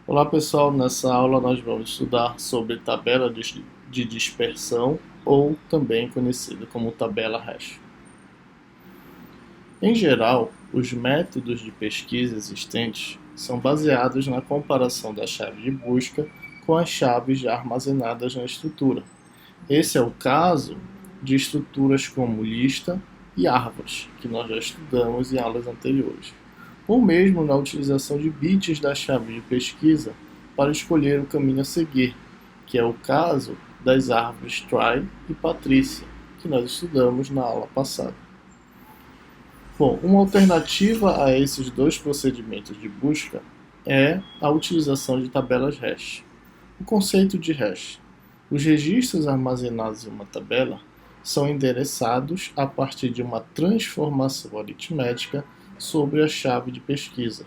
Olá pessoal, nessa aula nós vamos estudar sobre tabela de dispersão ou também conhecida como tabela hash. Em geral, os métodos de pesquisa existentes são baseados na comparação da chave de busca com as chaves já armazenadas na estrutura. Esse é o caso de estruturas como lista e árvores, que nós já estudamos em aulas anteriores, ou mesmo na utilização de bits da chave de pesquisa para escolher o caminho a seguir, que é o caso das árvores Try e Patrícia, que nós estudamos na aula passada. Bom, uma alternativa a esses dois procedimentos de busca é a utilização de tabelas hash. O conceito de hash. Os registros armazenados em uma tabela são endereçados a partir de uma transformação aritmética sobre a chave de pesquisa.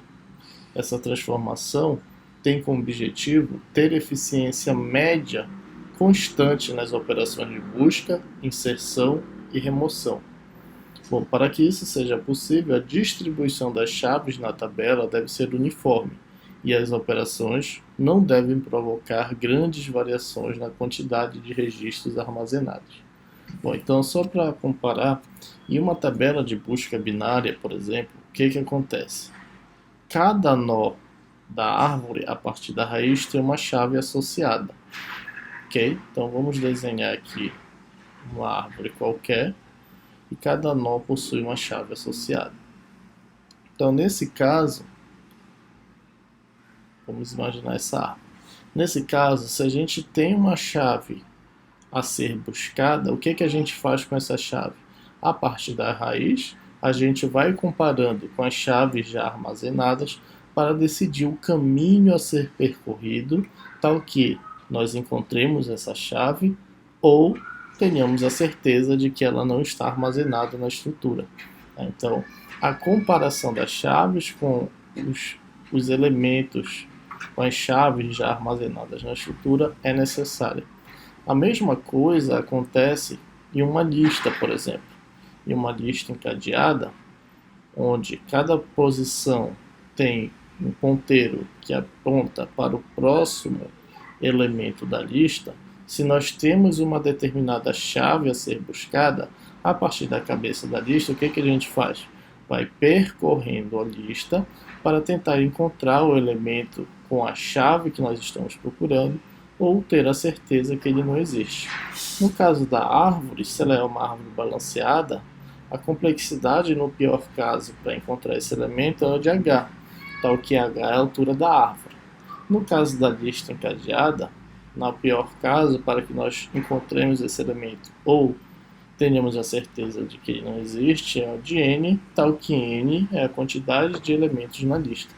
Essa transformação tem como objetivo ter eficiência média constante nas operações de busca, inserção e remoção. Bom, para que isso seja possível, a distribuição das chaves na tabela deve ser uniforme e as operações não devem provocar grandes variações na quantidade de registros armazenados. Bom, então só para comparar, em uma tabela de busca binária, por exemplo, o que acontece? Cada nó da árvore a partir da raiz tem uma chave associada. Ok? Então vamos desenhar aqui uma árvore qualquer e cada nó possui uma chave associada. Então nesse caso, vamos imaginar essa árvore. Nesse caso, se a gente tem uma chave a ser buscada, o que a gente faz com essa chave? A partir da raiz, a gente vai comparando com as chaves já armazenadas para decidir o caminho a ser percorrido, tal que nós encontremos essa chave ou tenhamos a certeza de que ela não está armazenada na estrutura. Então, a comparação das chaves com os elementos, com as chaves já armazenadas na estrutura é necessária. A mesma coisa acontece em uma lista, por exemplo. Em uma lista encadeada, onde cada posição tem um ponteiro que aponta para o próximo elemento da lista, se nós temos uma determinada chave a ser buscada, a partir da cabeça da lista, o que a gente faz? Vai percorrendo a lista para tentar encontrar o elemento com a chave que nós estamos procurando ou ter a certeza que ele não existe. No caso da árvore, se ela é uma árvore balanceada, a complexidade no pior caso para encontrar esse elemento é o de H, tal que H é a altura da árvore. No caso da lista encadeada, no pior caso, para que nós encontremos esse elemento ou tenhamos a certeza de que ele não existe, é o de N, tal que N é a quantidade de elementos na lista.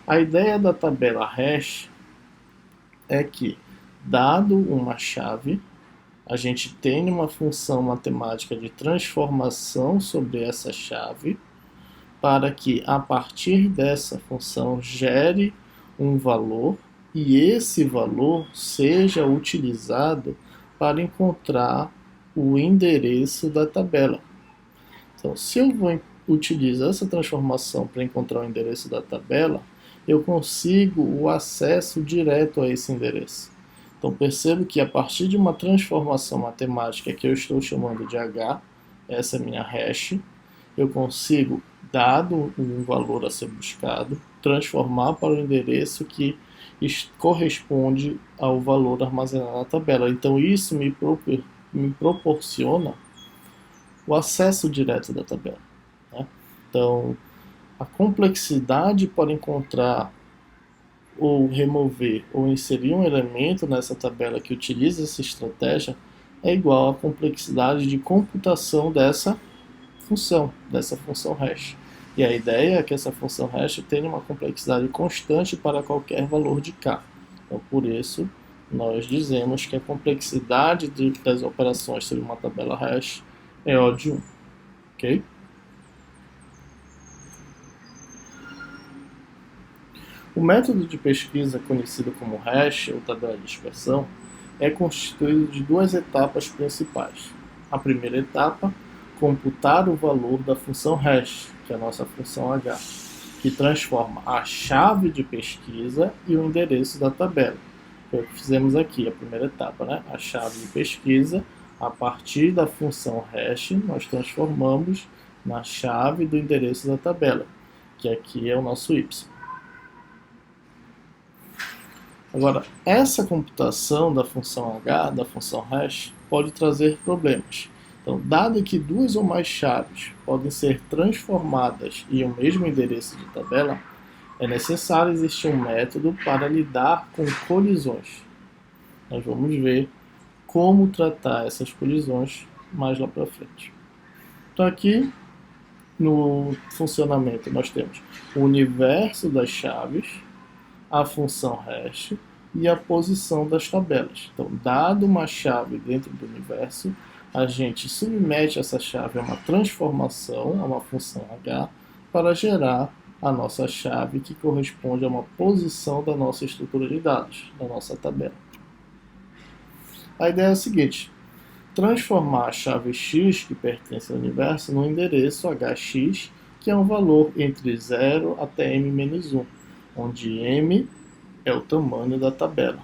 A ideia da tabela hash é que, dado uma chave, a gente tem uma função matemática de transformação sobre essa chave, para que a partir dessa função gere um valor e esse valor seja utilizado para encontrar o endereço da tabela. Então, se eu vou utilizar essa transformação para encontrar o endereço da tabela, eu consigo o acesso direto a esse endereço. Então percebo que a partir de uma transformação matemática que eu estou chamando de H, essa é a minha hash, eu consigo, dado um valor a ser buscado, transformar para o endereço que corresponde ao valor armazenado na tabela. Então isso me proporciona o acesso direto da tabela. Né? Então a complexidade para encontrar ou remover ou inserir um elemento nessa tabela que utiliza essa estratégia é igual à complexidade de computação dessa função hash. E a ideia é que essa função hash tenha uma complexidade constante para qualquer valor de k. Então, por isso, nós dizemos que a complexidade das operações sobre uma tabela hash é O de 1. Ok? O método de pesquisa conhecido como hash, ou tabela de dispersão, é constituído de duas etapas principais. A primeira etapa, computar o valor da função hash, que é a nossa função h, que transforma a chave de pesquisa e o endereço da tabela. Foi o que fizemos aqui, a primeira etapa, né? A chave de pesquisa, a partir da função hash, nós transformamos na chave do endereço da tabela, que aqui é o nosso y. Agora, essa computação da função h, da função hash, pode trazer problemas. Então, dado que duas ou mais chaves podem ser transformadas em um mesmo endereço de tabela, é necessário existir um método para lidar com colisões. Nós vamos ver como tratar essas colisões mais lá para frente. Então, aqui no funcionamento nós temos o universo das chaves, a função hash e a posição das tabelas. Então, dado uma chave dentro do universo, a gente submete essa chave a uma transformação, a uma função h, para gerar a nossa chave que corresponde a uma posição da nossa estrutura de dados, da nossa tabela. A ideia é a seguinte: transformar a chave x, que pertence ao universo, no endereço hx, que é um valor entre 0 até m-1, onde m é o tamanho da tabela,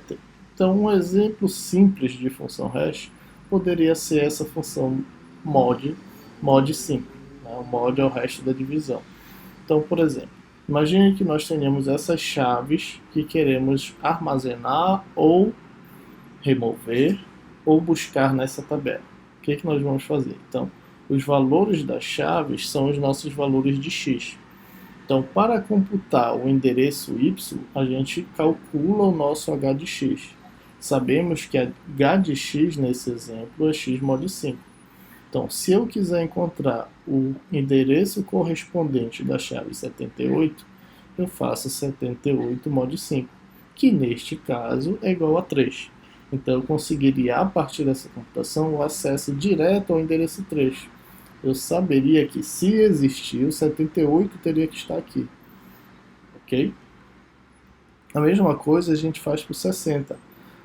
T. Então, um exemplo simples de função hash poderia ser essa função mod 5. Né? O mod é o resto da divisão. Então, por exemplo, imagine que nós tenhamos essas chaves que queremos armazenar ou remover ou buscar nessa tabela. O que nós vamos fazer? Então, os valores das chaves são os nossos valores de x. Então, para computar o endereço y, a gente calcula o nosso h de x. Sabemos que h de x, nesse exemplo, é x mod 5. Então, se eu quiser encontrar o endereço correspondente da chave 78, eu faço 78 mod 5, que neste caso é igual a 3. Então, eu conseguiria, a partir dessa computação, o acesso direto ao endereço 3. Eu saberia que, se existir, o 78 teria que estar aqui. Ok? A mesma coisa a gente faz para o 60.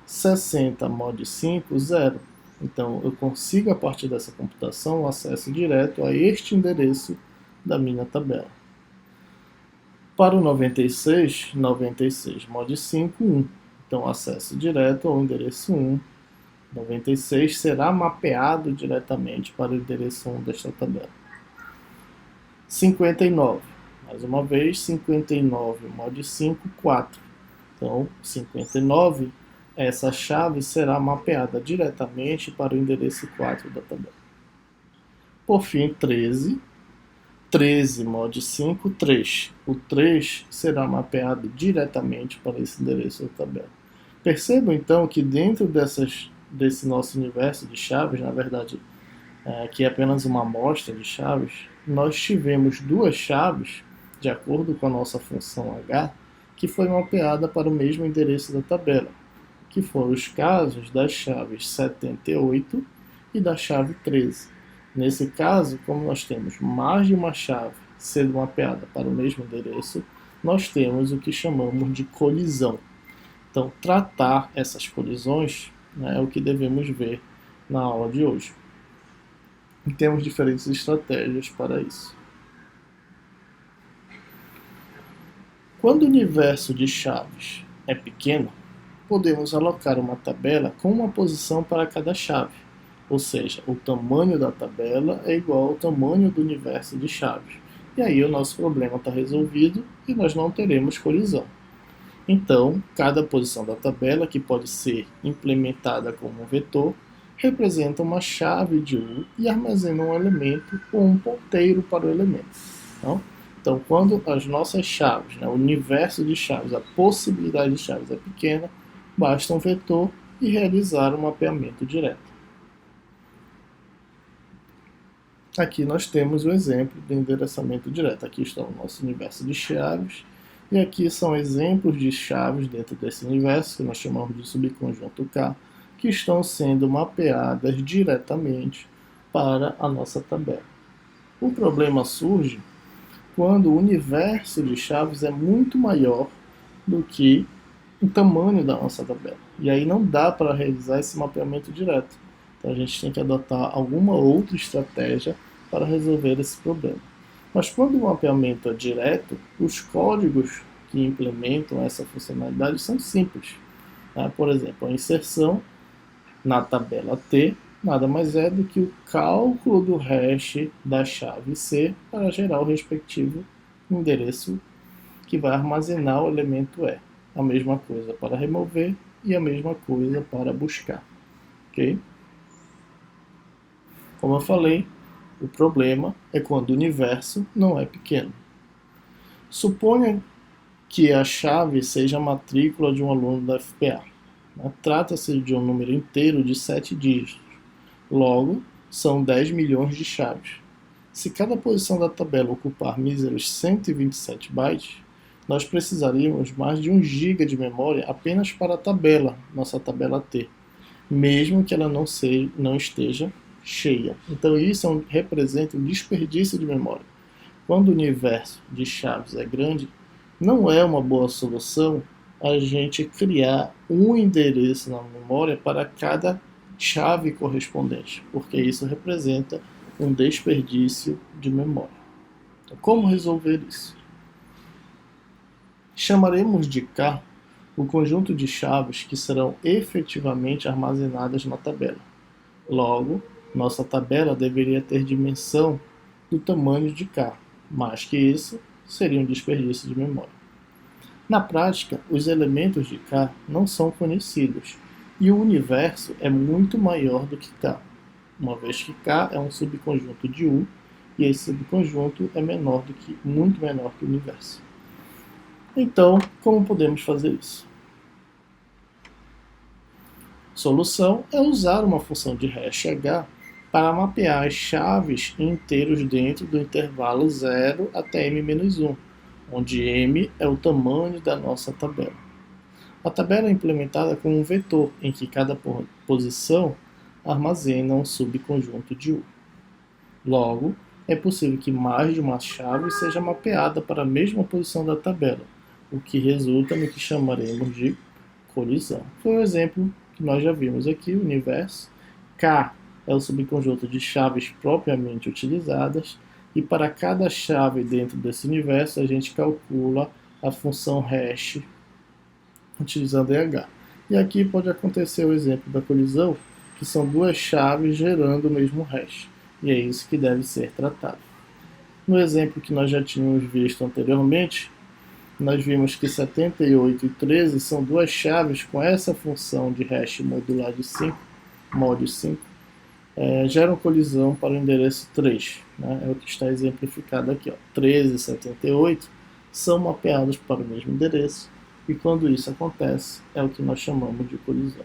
60 mod 5, 0. Então, eu consigo, a partir dessa computação, o acesso direto a este endereço da minha tabela. Para o 96, 96 mod 5, 1. Então, acesso direto ao endereço 1. 96 será mapeado diretamente para o endereço 1 desta tabela. 59. Mais uma vez, 59 mod 5, 4. Então, 59, essa chave será mapeada diretamente para o endereço 4 da tabela. Por fim, 13. 13 mod 5, 3. O 3 será mapeado diretamente para esse endereço da tabela. Percebam, então, que dentro desse nosso universo de chaves, na verdade, que é apenas uma amostra de chaves, nós tivemos duas chaves, de acordo com a nossa função h, que foi mapeada para o mesmo endereço da tabela, que foram os casos das chaves 78 e da chave 13. Nesse caso, como nós temos mais de uma chave sendo mapeada para o mesmo endereço, nós temos o que chamamos de colisão. Então, tratar essas colisões, né, é o que devemos ver na aula de hoje. E temos diferentes estratégias para isso. Quando o universo de chaves é pequeno, podemos alocar uma tabela com uma posição para cada chave. Ou seja, o tamanho da tabela é igual ao tamanho do universo de chaves. E aí o nosso problema está resolvido e nós não teremos colisão. Então, cada posição da tabela, que pode ser implementada como um vetor, representa uma chave de U e armazena um elemento ou um ponteiro para o elemento. Então, quando as nossas chaves, o universo de chaves, a possibilidade de chaves é pequena, basta um vetor e realizar um mapeamento direto. Aqui nós temos o exemplo de endereçamento direto. Aqui está o nosso universo de chaves. E aqui são exemplos de chaves dentro desse universo, que nós chamamos de subconjunto K, que estão sendo mapeadas diretamente para a nossa tabela. O problema surge quando o universo de chaves é muito maior do que o tamanho da nossa tabela. E aí não dá para realizar esse mapeamento direto. Então a gente tem que adotar alguma outra estratégia para resolver esse problema. Mas quando o mapeamento é direto, os códigos que implementam essa funcionalidade são simples. Por exemplo, a inserção na tabela T nada mais é do que o cálculo do hash da chave C para gerar o respectivo endereço que vai armazenar o elemento E. A mesma coisa para remover e a mesma coisa para buscar. Ok? Como eu falei, o problema é quando o universo não é pequeno. Suponha que a chave seja a matrícula de um aluno da FPA. Trata-se de um número inteiro de 7 dígitos. Logo, são 10 milhões de chaves. Se cada posição da tabela ocupar míseros 127 bytes, nós precisaríamos mais de 1 GB de memória apenas para a tabela, nossa tabela T, mesmo que ela não esteja cheia. Então isso representa um desperdício de memória. Quando o universo de chaves é grande, não é uma boa solução a gente criar um endereço na memória para cada chave correspondente, porque isso representa um desperdício de memória. Então, como resolver isso? Chamaremos de K o conjunto de chaves que serão efetivamente armazenadas na tabela. Logo, nossa tabela deveria ter dimensão do tamanho de K. Mais que isso, seria um desperdício de memória. Na prática, os elementos de K não são conhecidos e o universo é muito maior do que K, uma vez que K é um subconjunto de U e esse subconjunto é muito menor que o universo. Então, como podemos fazer isso? A solução é usar uma função de hash H para mapear as chaves em inteiros dentro do intervalo 0 até m-1, onde m é o tamanho da nossa tabela. A tabela é implementada com um vetor, em que cada posição armazena um subconjunto de U. Logo, é possível que mais de uma chave seja mapeada para a mesma posição da tabela, o que resulta no que chamaremos de colisão. Foi um exemplo que nós já vimos aqui, o universo. K é o subconjunto de chaves propriamente utilizadas, e para cada chave dentro desse universo a gente calcula a função hash utilizando EH. E aqui pode acontecer o exemplo da colisão, que são duas chaves gerando o mesmo hash, e é isso que deve ser tratado. No exemplo que nós já tínhamos visto anteriormente, nós vimos que 78 e 13 são duas chaves com essa função de hash modular de 5, mod 5, geram colisão para o endereço 3. É o que está exemplificado aqui. 13 e 78 são mapeados para o mesmo endereço, e quando isso acontece, é o que nós chamamos de colisão.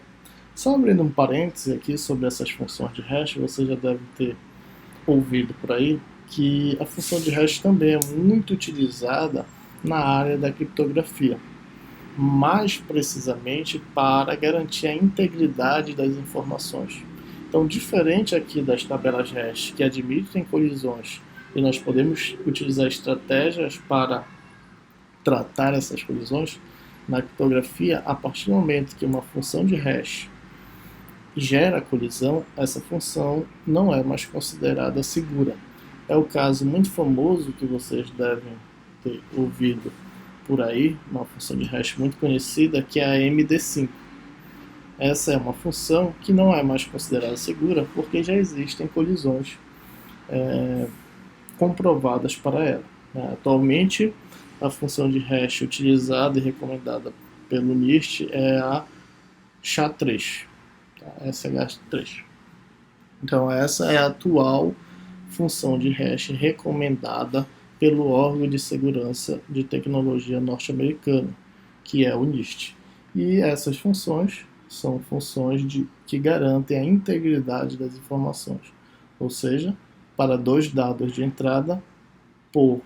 Só abrindo um parêntese aqui sobre essas funções de hash, você já deve ter ouvido por aí que a função de hash também é muito utilizada na área da criptografia, mais precisamente para garantir a integridade das informações. Então, diferente aqui das tabelas hash que admitem colisões, e nós podemos utilizar estratégias para tratar essas colisões, na criptografia, a partir do momento que uma função de hash gera colisão, essa função não é mais considerada segura. É o caso muito famoso que vocês devem ter ouvido por aí, uma função de hash muito conhecida, que é a MD5. Essa é uma função que não é mais considerada segura porque já existem colisões comprovadas para ela. Atualmente, a função de hash utilizada e recomendada pelo NIST é a SHA-3, SH3. Então essa é a atual função de hash recomendada pelo órgão de segurança de tecnologia norte-americano, que é o NIST. E essas funções são funções que garantem a integridade das informações, ou seja, para dois dados de entrada, por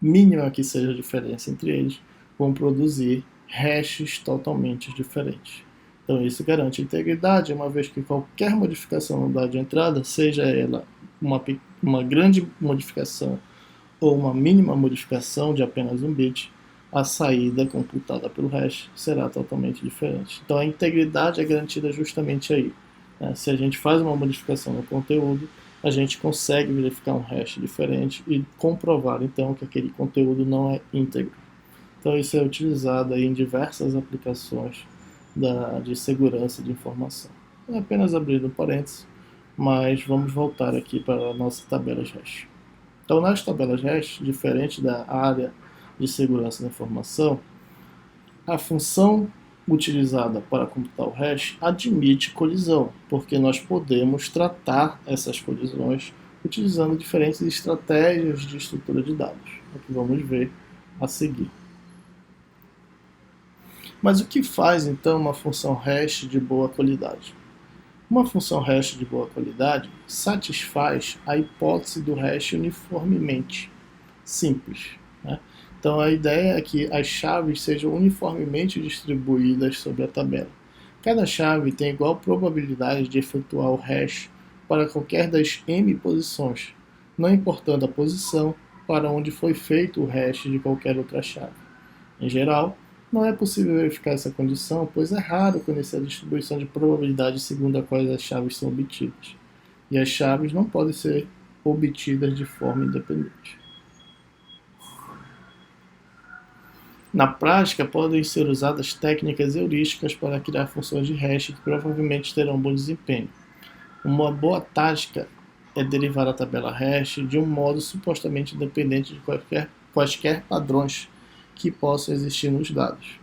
mínima que seja a diferença entre eles, vão produzir hashes totalmente diferentes. Então isso garante a integridade, uma vez que qualquer modificação no dado de entrada, seja ela uma grande modificação ou uma mínima modificação de apenas um bit, a saída computada pelo hash será totalmente diferente. Então a integridade é garantida justamente aí. Se a gente faz uma modificação no conteúdo, a gente consegue verificar um hash diferente e comprovar então que aquele conteúdo não é íntegro. Então isso é utilizado aí em diversas aplicações de segurança de informação. É apenas abrir um parênteses, mas vamos voltar aqui para a nossa tabela hash. Então nas tabelas hash, diferente da área de segurança da informação, a função utilizada para computar o hash admite colisão, porque nós podemos tratar essas colisões utilizando diferentes estratégias de estrutura de dados, o que vamos ver a seguir. Mas o que faz então uma função hash de boa qualidade? Uma função hash de boa qualidade satisfaz a hipótese do hash uniformemente simples, né? Então a ideia é que as chaves sejam uniformemente distribuídas sobre a tabela. Cada chave tem igual probabilidade de efetuar o hash para qualquer das m posições, não importando a posição para onde foi feito o hash de qualquer outra chave. Em geral, não é possível verificar essa condição, pois é raro conhecer a distribuição de probabilidade segundo a qual as chaves são obtidas. E as chaves não podem ser obtidas de forma independente. Na prática, podem ser usadas técnicas heurísticas para criar funções de hash que provavelmente terão bom desempenho. Uma boa tática é derivar a tabela hash de um modo supostamente independente de quaisquer padrões que possam existir nos dados.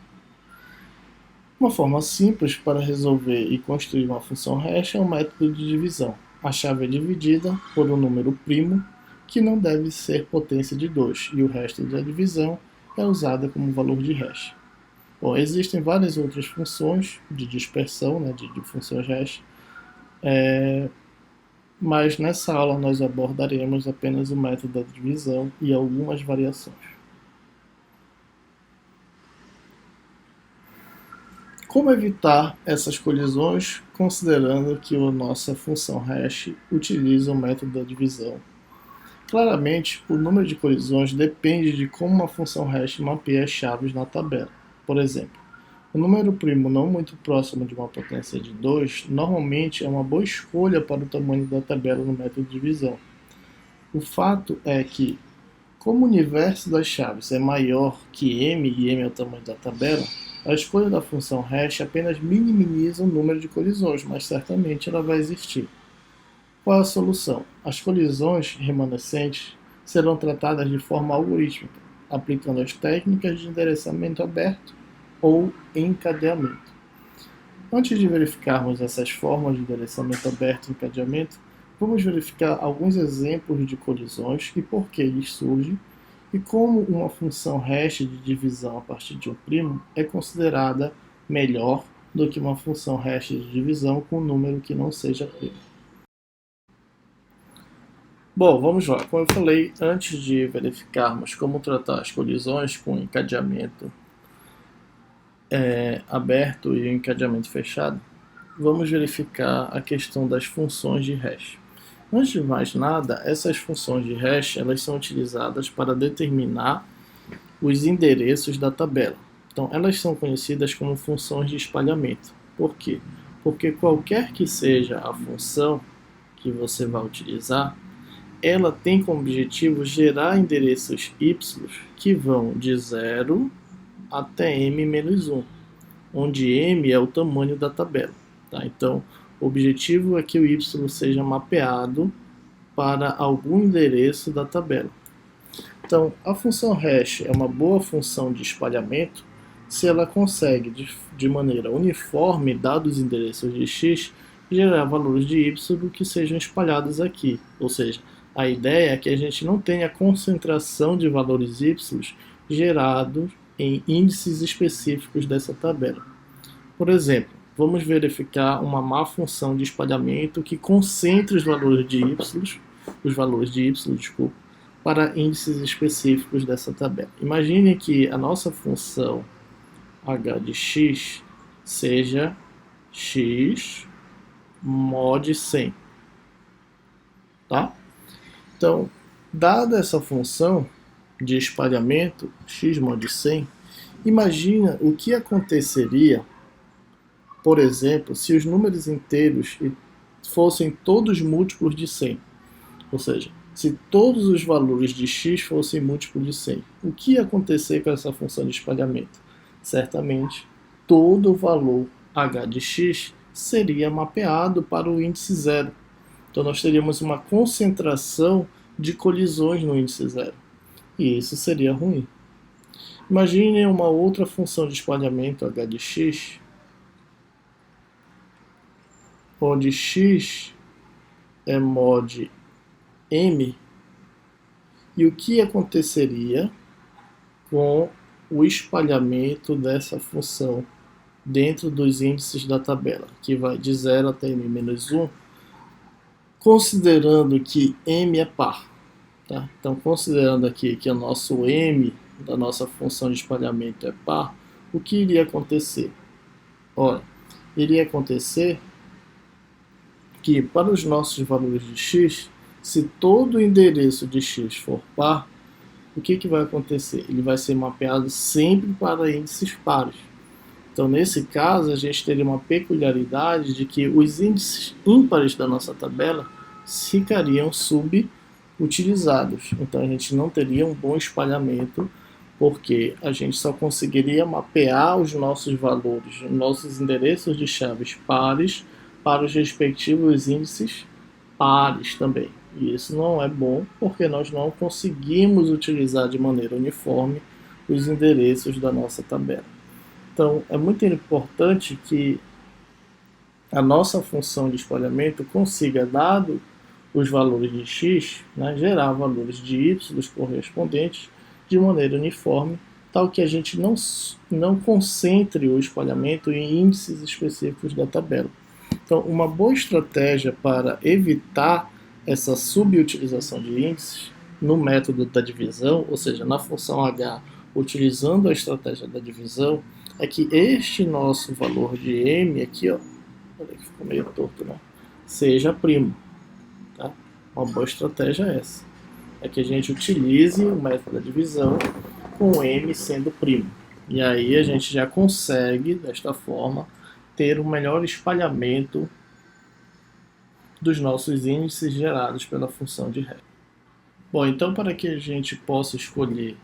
Uma forma simples para resolver e construir uma função hash é o método de divisão. A chave é dividida por um número primo, que não deve ser potência de 2, e o resto da divisão é usada como valor de hash. Bom, existem várias outras funções de dispersão, né, de funções hash, mas nessa aula nós abordaremos apenas o método da divisão e algumas variações. Como evitar essas colisões, considerando que a nossa função hash utiliza o método da divisão? Claramente, o número de colisões depende de como uma função hash mapeia as chaves na tabela. Por exemplo, o número primo não muito próximo de uma potência de 2 normalmente é uma boa escolha para o tamanho da tabela no método de divisão. O fato é que, como o universo das chaves é maior que m e m é o tamanho da tabela, a escolha da função hash apenas minimiza o número de colisões, mas certamente ela vai existir. Qual é a solução? As colisões remanescentes serão tratadas de forma algorítmica, aplicando as técnicas de endereçamento aberto ou encadeamento. Antes de verificarmos essas formas de endereçamento aberto e encadeamento, vamos verificar alguns exemplos de colisões e por que eles surgem, e como uma função hash de divisão a partir de um primo é considerada melhor do que uma função hash de divisão com um número que não seja primo. Bom, vamos lá. Como eu falei, antes de verificarmos como tratar as colisões com encadeamento aberto e encadeamento fechado, vamos verificar a questão das funções de hash. Antes de mais nada, essas funções de hash elas são utilizadas para determinar os endereços da tabela. Então, elas são conhecidas como funções de espalhamento. Por quê? Porque qualquer que seja a função que você vai utilizar, ela tem como objetivo gerar endereços y que vão de 0 até m-1, onde m é o tamanho da tabela. Tá? Então, o objetivo é que o y seja mapeado para algum endereço da tabela. Então, a função hash é uma boa função de espalhamento se ela consegue, de maneira uniforme, dados os endereços de x, gerar valores de y que sejam espalhados aqui. Ou seja, a ideia é que a gente não tenha concentração de valores y gerados em índices específicos dessa tabela. Por exemplo, vamos verificar uma má função de espalhamento que concentre os valores de y, para índices específicos dessa tabela. Imagine que a nossa função h de x seja x mod 100. Tá? Então, dada essa função de espalhamento x mod 100, imagina o que aconteceria, por exemplo, se os números inteiros fossem todos múltiplos de 100. Ou seja, se todos os valores de x fossem múltiplos de 100, o que ia acontecer com essa função de espalhamento? Certamente, todo o valor h de x seria mapeado para o índice zero. Então, nós teríamos uma concentração de colisões no índice zero. E isso seria ruim. Imagine uma outra função de espalhamento h de x, onde x é mod m, e o que aconteceria com o espalhamento dessa função dentro dos índices da tabela, que vai de 0 até m-1, considerando que m é par. Tá? Então, considerando aqui que o nosso m da nossa função de espalhamento é par, o que iria acontecer? Ora, iria acontecer que para os nossos valores de x, se todo o endereço de x for par, o que vai acontecer? Ele vai ser mapeado sempre para índices pares. Então, nesse caso, a gente teria uma peculiaridade de que os índices ímpares da nossa tabela ficariam subutilizados. Então, a gente não teria um bom espalhamento, porque a gente só conseguiria mapear os nossos valores, os nossos endereços de chaves pares, para os respectivos índices pares também. E isso não é bom, porque nós não conseguimos utilizar de maneira uniforme os endereços da nossa tabela. Então, é muito importante que a nossa função de espalhamento consiga, dado os valores de x, né, gerar valores de y correspondentes de maneira uniforme, tal que a gente não concentre o espalhamento em índices específicos da tabela. Então, uma boa estratégia para evitar essa subutilização de índices no método da divisão, ou seja, na função h, utilizando a estratégia da divisão, é que este nosso valor de m aqui, ó, olha que ficou meio torto, né? Seja primo. Tá? Uma boa estratégia é essa. É que a gente utilize o método da divisão com m sendo primo. E aí a gente já consegue, desta forma, ter um melhor espalhamento dos nossos índices gerados pela função de ré. Bom, então para que a gente possa escolher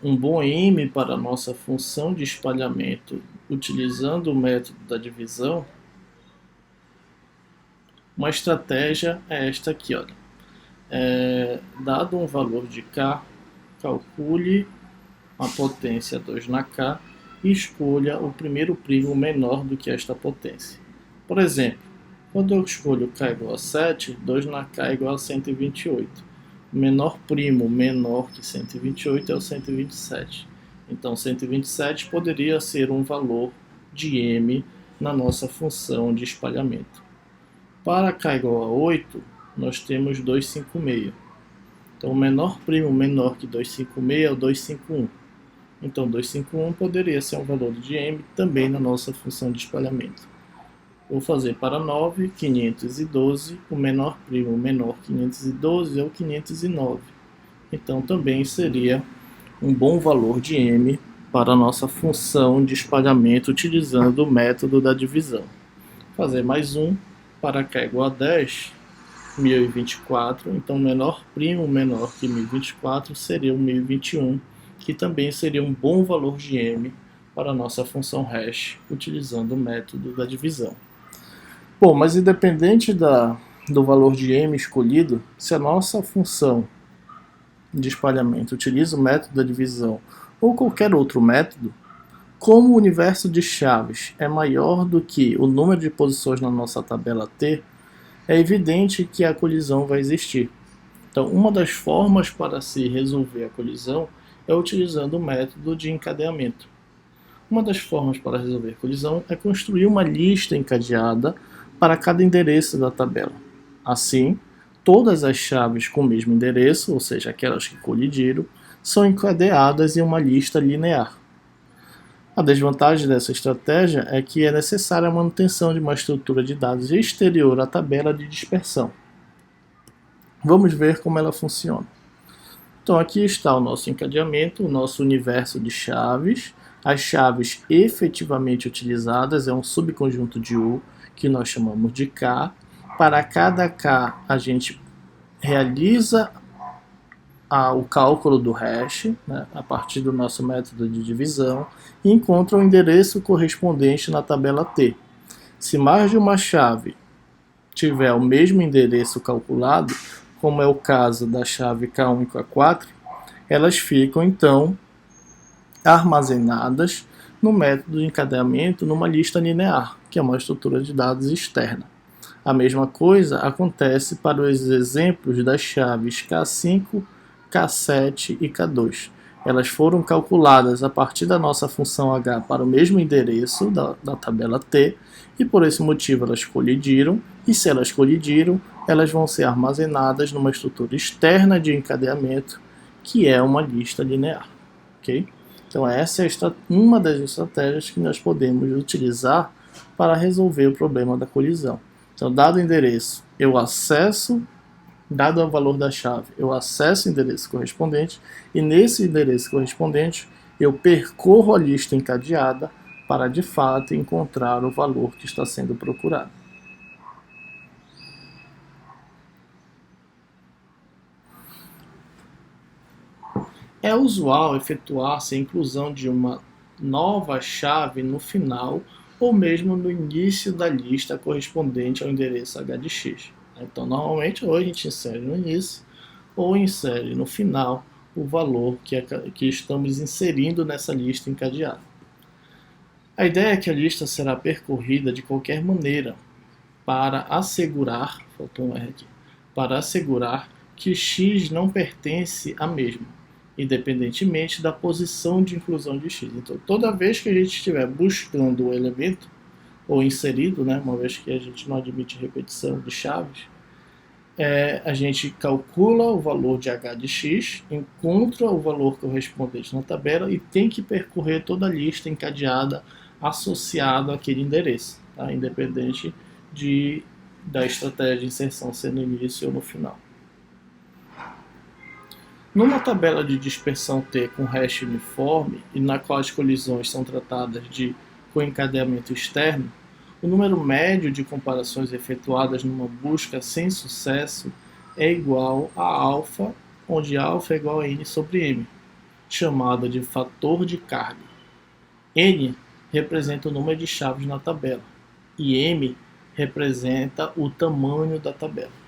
um bom m para a nossa função de espalhamento utilizando o método da divisão, uma estratégia é esta aqui, olha. Dado um valor de k, calcule a potência 2 na k e escolha o primeiro primo menor do que esta potência. Por exemplo, quando eu escolho k igual a 7, 2 na k igual a 128. O menor primo menor que 128 é o 127. Então, 127 poderia ser um valor de m na nossa função de espalhamento. Para k igual a 8, nós temos 256. Então, o menor primo menor que 256 é o 251. Então, 251 poderia ser um valor de m também na nossa função de espalhamento. Vou fazer para 9, 512, o menor primo menor 512 é o 509. Então, também seria um bom valor de m para a nossa função de espalhamento utilizando o método da divisão. Fazer mais um, para k igual a 10, 1024, então o menor primo menor que 1024 seria o 1021, que também seria um bom valor de m para a nossa função hash, utilizando o método da divisão. Bom, mas independente do valor de m escolhido, se a nossa função de espalhamento utiliza o método da divisão ou qualquer outro método, como o universo de chaves é maior do que o número de posições na nossa tabela T, é evidente que a colisão vai existir. Então, uma das formas para se resolver a colisão é utilizando o método de encadeamento. Uma das formas para resolver a colisão é construir uma lista encadeada para cada endereço da tabela. Assim, todas as chaves com o mesmo endereço, ou seja, aquelas que colidiram, são encadeadas em uma lista linear. A desvantagem dessa estratégia é que é necessária a manutenção de uma estrutura de dados exterior à tabela de dispersão. Vamos ver como ela funciona. Então, aqui está o nosso encadeamento, o nosso universo de chaves. As chaves efetivamente utilizadas é um subconjunto de U, que nós chamamos de K. Para cada K, a gente realiza o cálculo do hash, né, a partir do nosso método de divisão, e encontra o endereço correspondente na tabela T. Se mais de uma chave tiver o mesmo endereço calculado, como é o caso da chave K1 e K4, elas ficam então armazenadas no método de encadeamento numa lista linear, que é uma estrutura de dados externa. A mesma coisa acontece para os exemplos das chaves K5, K7 e K2. Elas foram calculadas a partir da nossa função H para o mesmo endereço da tabela T, e por esse motivo elas colidiram, e se elas colidiram, elas vão ser armazenadas numa estrutura externa de encadeamento, que é uma lista linear. Okay? Então essa é uma das estratégias que nós podemos utilizar para resolver o problema da colisão. Então, dado o endereço, eu acesso, dado o valor da chave, eu acesso o endereço correspondente, e nesse endereço correspondente eu percorro a lista encadeada para de fato encontrar o valor que está sendo procurado. É usual efetuar-se a inclusão de uma nova chave no final ou mesmo no início da lista correspondente ao endereço H de X. Então, normalmente, ou a gente insere no início ou insere no final o valor que estamos inserindo nessa lista encadeada. A ideia é que a lista será percorrida de qualquer maneira para assegurar, faltou um R aqui, para assegurar que X não pertence à mesma, independentemente da posição de inclusão de X. Então, toda vez que a gente estiver buscando o elemento, ou inserido, né, uma vez que a gente não admite repetição de chaves, a gente calcula o valor de H de X, encontra o valor correspondente na tabela e tem que percorrer toda a lista encadeada associada àquele endereço, tá? Independente da estratégia de inserção ser no início ou no final. Numa tabela de dispersão T com hash uniforme e na qual as colisões são tratadas com encadeamento externo, o número médio de comparações efetuadas numa busca sem sucesso é igual a alfa, onde alfa é igual a n sobre m, chamada de fator de carga. N representa o número de chaves na tabela e m representa o tamanho da tabela.